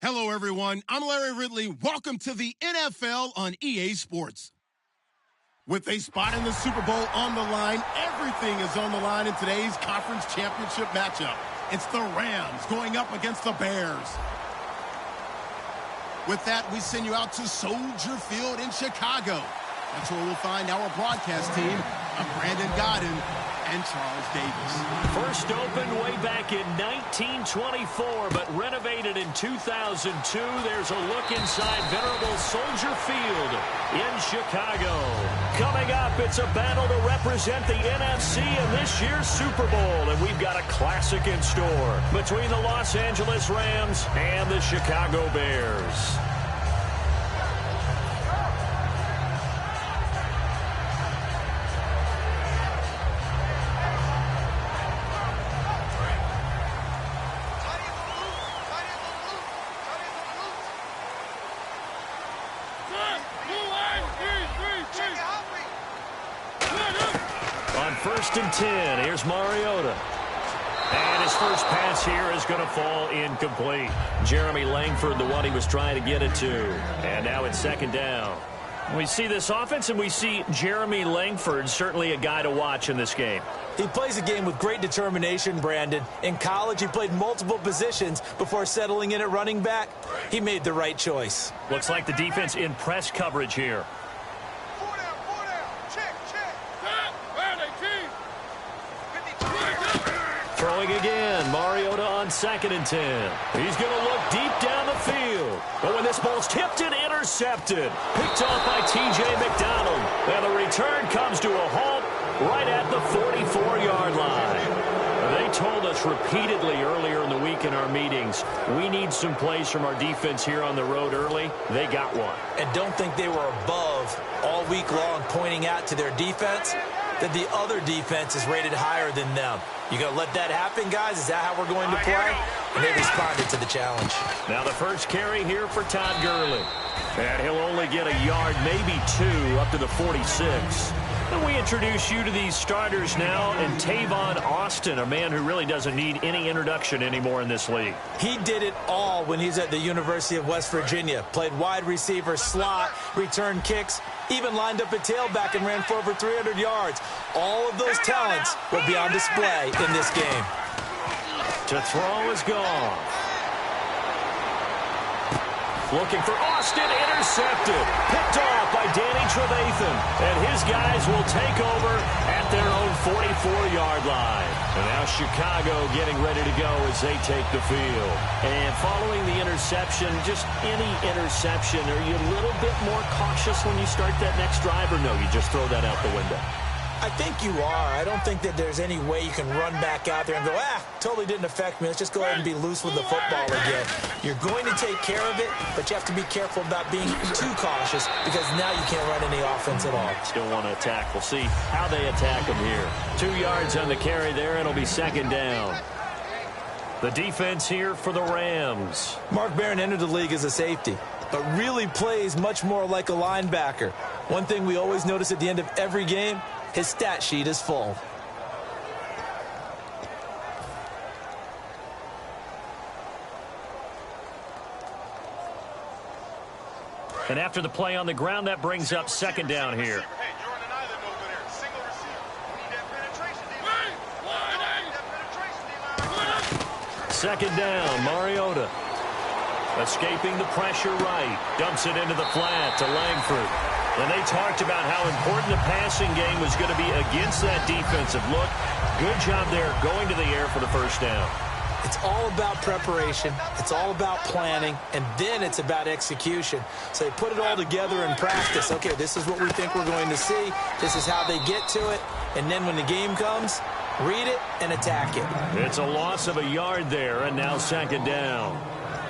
Hello, everyone. I'm Larry Ridley. Welcome to the NFL on EA Sports. With a spot in the Super Bowl on the line, everything is on the line in today's conference championship matchup. It's the Rams going up against the Bears. With that, we send you out to Soldier Field in Chicago. That's where we'll find our broadcast team of Brandon Godden and Charles Davis. First opened way back in 1924, but renovated in 2002. There's a look inside venerable Soldier Field in Chicago. Coming up, it's a battle to represent the NFC in this year's Super Bowl, and we've got a classic in store between the Los Angeles Rams and the Chicago Bears. First and 10. Here's Mariota. And his first pass here is going to fall incomplete. Jeremy Langford, the one he was trying to get it to. And now it's second down. We see this offense, and we see Jeremy Langford, certainly a guy to watch in this game. He plays a game with great determination, Brandon. In college, he played multiple positions before settling in at running back. He made the right choice. Looks like the defense in press coverage here. Throwing again, Mariota on second and 10. He's going to look deep down the field. But when this ball's tipped and intercepted, picked off by T.J. McDonald. And the return comes to a halt right at the 44-yard line. They told us repeatedly earlier in the week in our meetings, we need some plays from our defense here on the road early. They got one. And don't think they were above all week long pointing out to their defense that the other defense is rated higher than them. You going to let that happen, guys? Is that how we're going to play? And they responded to the challenge. Now the first carry here for Todd Gurley. And he'll only get a yard, maybe two, up to the 46. And we introduce you to these starters now, and Tavon Austin, a man who really doesn't need any introduction anymore in this league. He did it all when he's at the University of West Virginia. Played wide receiver, slot, returned kicks, even lined up at tailback and ran for over 300 yards. All of those talents will be on display in this game. To throw is gone. Looking for Austin, intercepted. Picked off by Danny Trevathan. And his guys will take over at their own 44-yard line. And now Chicago getting ready to go as they take the field. And following the interception, just any interception, are you a little bit more cautious when you start that next drive, or no, you just throw that out the window? I think you are. I don't think that there's any way you can run back out there and go, totally didn't affect me. Let's just go ahead and be loose with the football again. You're going to take care of it, but you have to be careful about being too cautious because now you can't run any offense at all. Still want to attack. We'll see how they attack them here. 2 yards on the carry there, and it'll be second down. The defense here for the Rams. Mark Barron entered the league as a safety, but really plays much more like a linebacker. One thing we always notice at the end of every game, his stat sheet is full. And after the play on the ground, that brings up second down here. Second down, Mariota. Escaping the pressure right. Dumps it into the flat to Langford. And they talked about how important the passing game was going to be against that defensive look. Good job there going to the air for the first down. It's all about preparation. It's all about planning. And then it's about execution. So they put it all together in practice. Okay, this is what we think we're going to see. This is how they get to it. And then when the game comes, read it and attack it. It's a loss of a yard there, and now second down.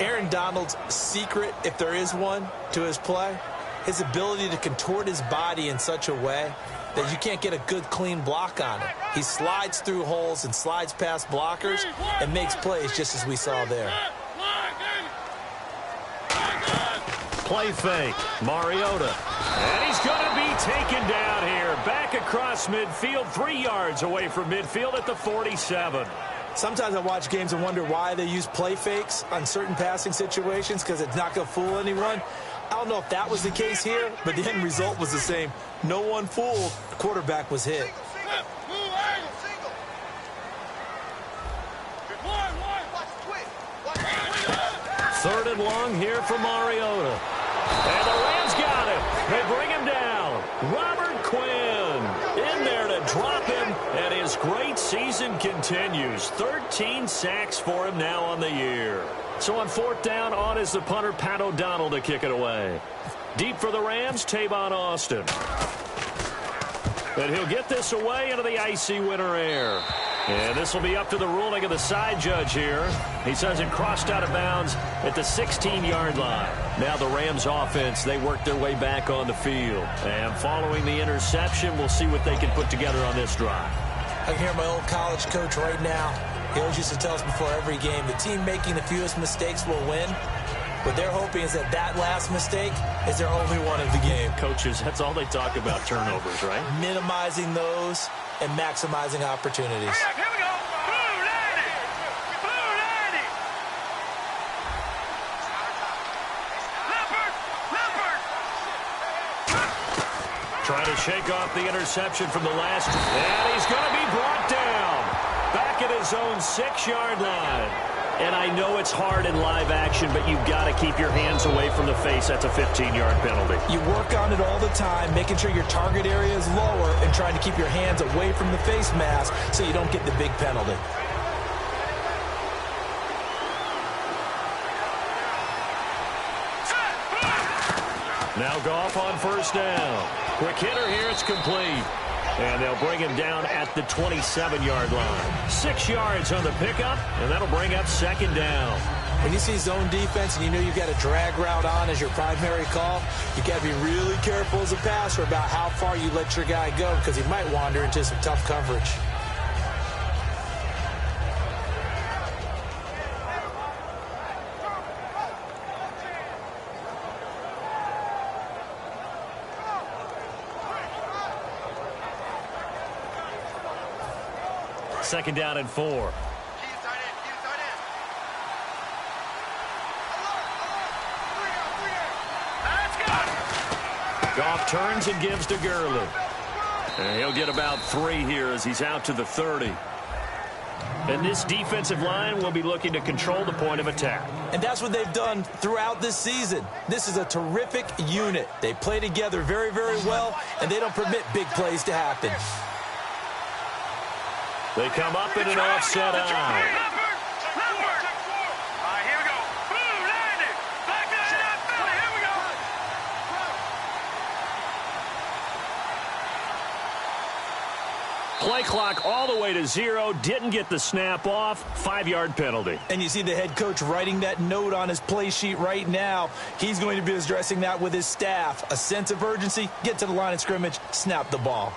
Aaron Donald's secret, if there is one, to his play, his ability to contort his body in such a way that you can't get a good, clean block on him. He slides through holes and slides past blockers and makes plays just as we saw there. Play fake, Mariota. And he's going to be taken down here. Back across midfield, 3 yards away from midfield at the 47. Sometimes I watch games and wonder why they use play fakes on certain passing situations because it's not going to fool anyone. I don't know if that was the case here, but the end result was the same. No one fooled. The quarterback was hit. Third and long here for Mariota. And the Rams got him. They bring him down. Robert Quinn in there to drop him, and his great season continues. 13 sacks for him now on the year. So on fourth down, on is the punter, Pat O'Donnell, to kick it away. Deep for the Rams, Tavon Austin. And he'll get this away into the icy winter air. And this will be up to the ruling of the side judge here. He says it crossed out of bounds at the 16-yard line. Now the Rams offense, they work their way back on the field. And following the interception, we'll see what they can put together on this drive. I can hear my old college coach right now. He always used to tell us before every game, the team making the fewest mistakes will win. What they're hoping is that that last mistake is their only one of the game. Coaches, that's all they talk about, turnovers, right? Minimizing those and maximizing opportunities. Here we go. Blue 90. Blue 90. Leopard. Trying to shake off the interception from the last. And he's going to be brought down. Back at his own 6-yard line. And I know it's hard in live action, but you've got to keep your hands away from the face. That's a 15-yard penalty. You work on it all the time, making sure your target area is lower and trying to keep your hands away from the face mask so you don't get the big penalty. Now Goff on first down. Quick hitter here, it's complete. And they'll bring him down at the 27-yard line. 6 yards on the pickup, and that'll bring up second down. When you see zone defense and you know you've got a drag route on as your primary call, you got to be really careful as a passer about how far you let your guy go because he might wander into some tough coverage. Second down and 4. Goff turns and gives to Gurley. And he'll get about 3 here as he's out to the 30. And this defensive line will be looking to control the point of attack. And that's what they've done throughout this season. This is a terrific unit. They play together very, very well, and they don't permit big plays to happen. They come up in an offset eye. Leopard. All right, here we go. Blue 90. Back to the NFL. Here we go. Play clock all the way to 0. Didn't get the snap off. 5-yard penalty. And you see the head coach writing that note on his play sheet right now. He's going to be addressing that with his staff. A sense of urgency, get to the line of scrimmage, snap the ball.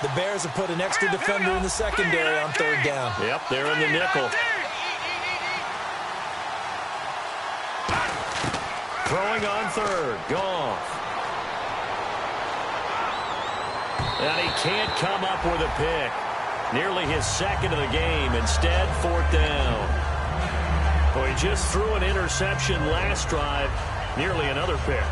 The Bears have put an extra defender in the secondary on third down. Yep, they're in the nickel. Throwing on third. Goff. And he can't come up with a pick. Nearly his second of the game. Instead, 4th down. Well, he just threw an interception last drive. Nearly another pick.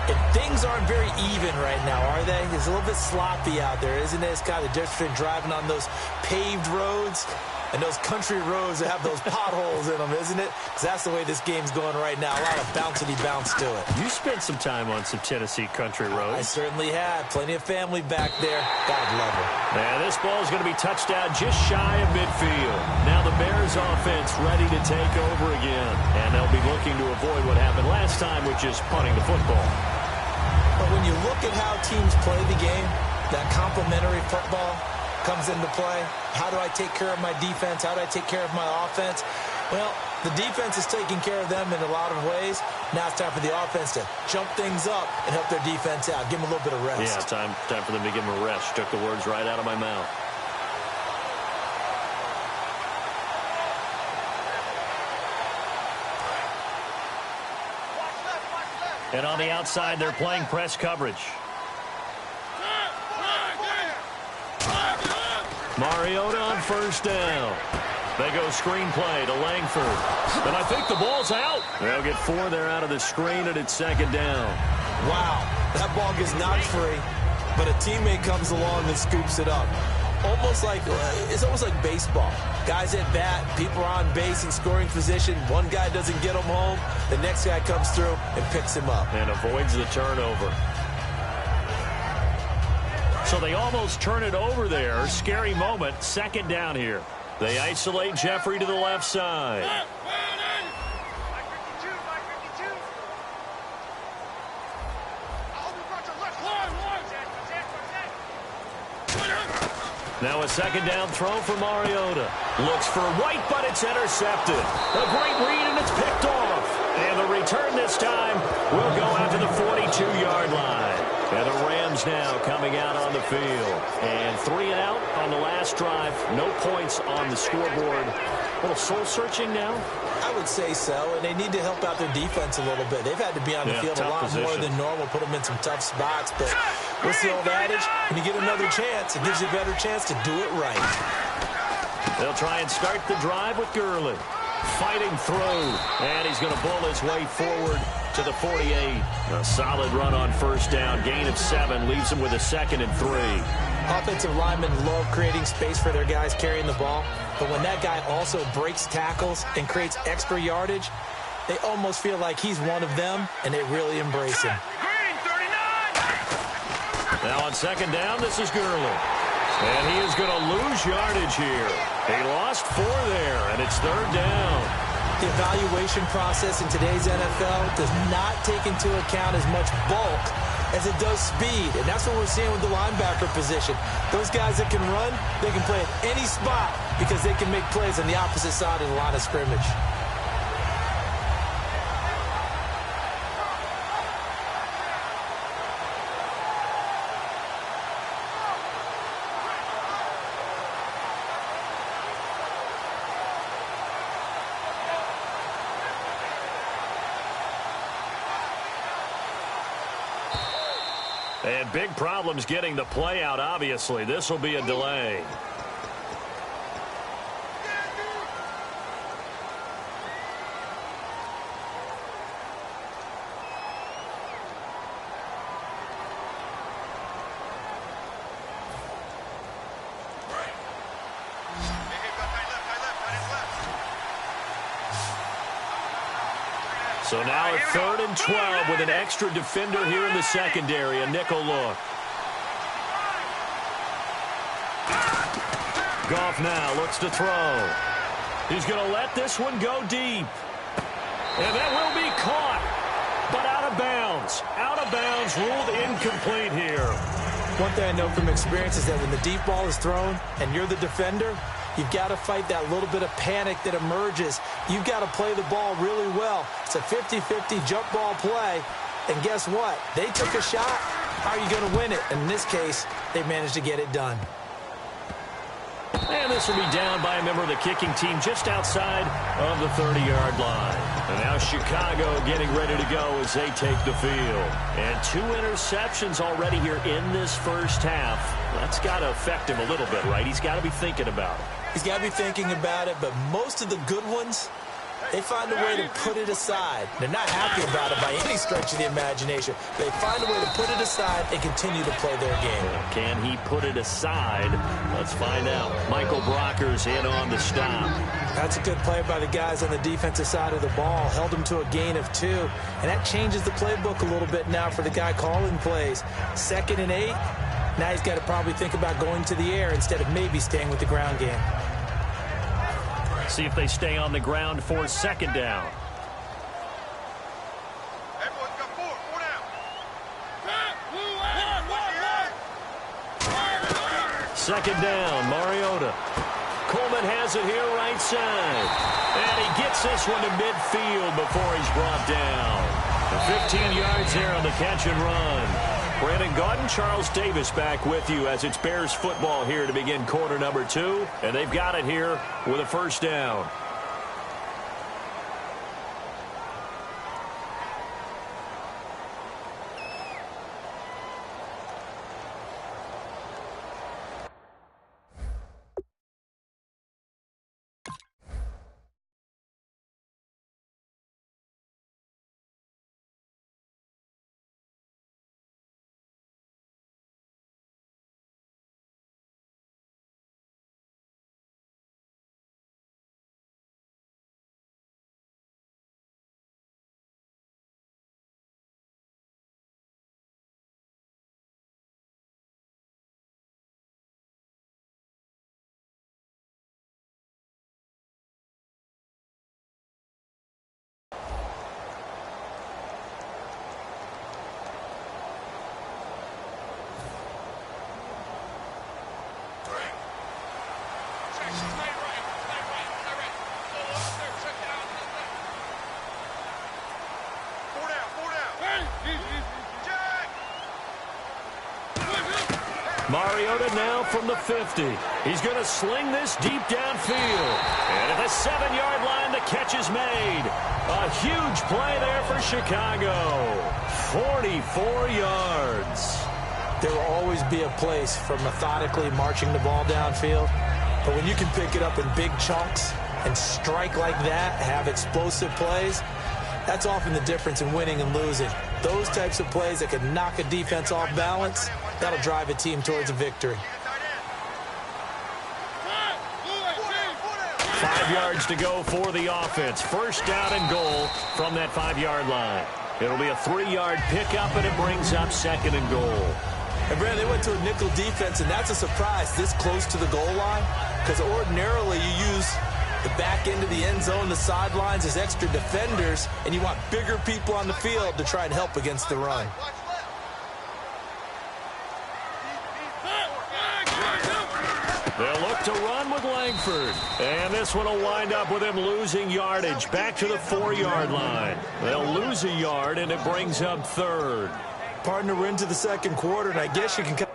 And things aren't very even right now, are they? It's a little bit sloppy out there, isn't it? It's kind of different between driving on those paved roads and those country roads that have those potholes in them, isn't it? Because that's the way this game's going right now. A lot of bouncy bounce to it. You spent some time on some Tennessee country roads. I certainly have. Plenty of family back there. God love it. And this ball is going to be touched down just shy of midfield. Now the Bears offense ready to take over again. And they'll be looking to avoid what happened last time, which is punting the football. But when you look at how teams play the game, that complementary football comes into play. How do I take care of my defense? How do I take care of my offense? Well, the defense is taking care of them in a lot of ways. Now it's time for the offense to jump things up and help their defense out. Give them a little bit of rest. Yeah, time for them to give them a rest. Took the words right out of my mouth. And on the outside, they're playing press coverage. Mariota on 1st down. They go screenplay to Langford. And I think the ball's out. They'll get 4 there out of the screen, and it's 2nd down. Wow, that ball gets knocked free, but a teammate comes along and scoops it up. It's almost like baseball. Guys at bat, people are on base in scoring position. One guy doesn't get him home. The next guy comes through and picks him up. And avoids the turnover. So they almost turn it over there. Scary moment. 2nd down here. They isolate Jeffrey to the left side. Now a 2nd down throw for Mariota. Looks for White, but it's intercepted. A great read, and it's picked off. And the return this time will go out to the 42-yard line. And the Rams now coming out on the field. And 3 and out on the last drive. No points on the scoreboard. A little soul-searching now? I would say so, and they need to help out their defense a little bit. They've had to be on the field a lot more than normal, put them in some tough spots. But what's the old adage? When you get another chance, it gives you a better chance to do it right. They'll try and start the drive with Gurley. Fighting through, and he's going to bull his way forward to the 48. A solid run on 1st down. Gain of 7 leaves him with a 2nd and 3. Offensive linemen love creating space for their guys carrying the ball. But when that guy also breaks tackles and creates extra yardage, they almost feel like he's one of them, and they really embrace him. Now on 2nd down, this is Gurley. And he is going to lose yardage here. He lost 4 there, and it's 3rd down. The evaluation process in today's NFL does not take into account as much bulk as it does speed. And that's what we're seeing with the linebacker position. Those guys that can run, they can play at any spot because they can make plays on the opposite side of the line of scrimmage. And big problems getting the play out, obviously. This will be a delay. So now a 3rd and 12 with an extra defender here in the secondary, a nickel look. Goff now looks to throw. He's going to let this one go deep. And that will be caught, but out of bounds. Out of bounds, ruled incomplete here. One thing I know from experience is that when the deep ball is thrown and you're the defender, you've got to fight that little bit of panic that emerges. You've got to play the ball really well. It's a 50-50 jump ball play. And guess what? They took a shot. How are you going to win it? And in this case, they managed to get it done. And this will be down by a member of the kicking team just outside of the 30-yard line. And now Chicago getting ready to go as they take the field. And 2 interceptions already here in this first half. That's got to affect him a little bit, right? He's got to be thinking about it. He's got to be thinking about it, but most of the good ones, they find a way to put it aside. They're not happy about it by any stretch of the imagination. They find a way to put it aside and continue to play their game. Can he put it aside? Let's find out. Michael Brocker's in on the stop. That's a good play by the guys on the defensive side of the ball. Held him to a gain of 2. And that changes the playbook a little bit now for the guy calling plays. 2nd and 8. Now he's got to probably think about going to the air instead of maybe staying with the ground game. See if they stay on the ground for 2nd down. Everyone's got 4 down. 2nd down, Mariota. Coleman has it here right side. And he gets this one to midfield before he's brought down. 15 yards there on the catch and run. Brandon Gaudin, Charles Davis back with you as it's Bears football here to begin quarter number 2. And they've got it here with a 1st down. Mariota now from the 50. He's going to sling this deep downfield. And at the 7-yard line, the catch is made. A huge play there for Chicago. 44 yards. There will always be a place for methodically marching the ball downfield. But when you can pick it up in big chunks and strike like that, have explosive plays, that's often the difference in winning and losing. Those types of plays that can knock a defense off balance, that'll drive a team towards a victory. 5 yards to go for the offense. 1st down and goal from that 5-yard line. It'll be a 3-yard pickup, and it brings up 2nd and goal. And, Brandon, they went to a nickel defense, and that's a surprise this close to the goal line, because ordinarily you use the back end of the end zone, the sidelines as extra defenders, and you want bigger people on the field to try and help against the run. They'll look to run with Langford. And this one will wind up with him losing yardage back to the 4-yard line. They'll lose a yard, and it brings up 3rd. Partner, we're into the 2nd quarter, and I guess you can kind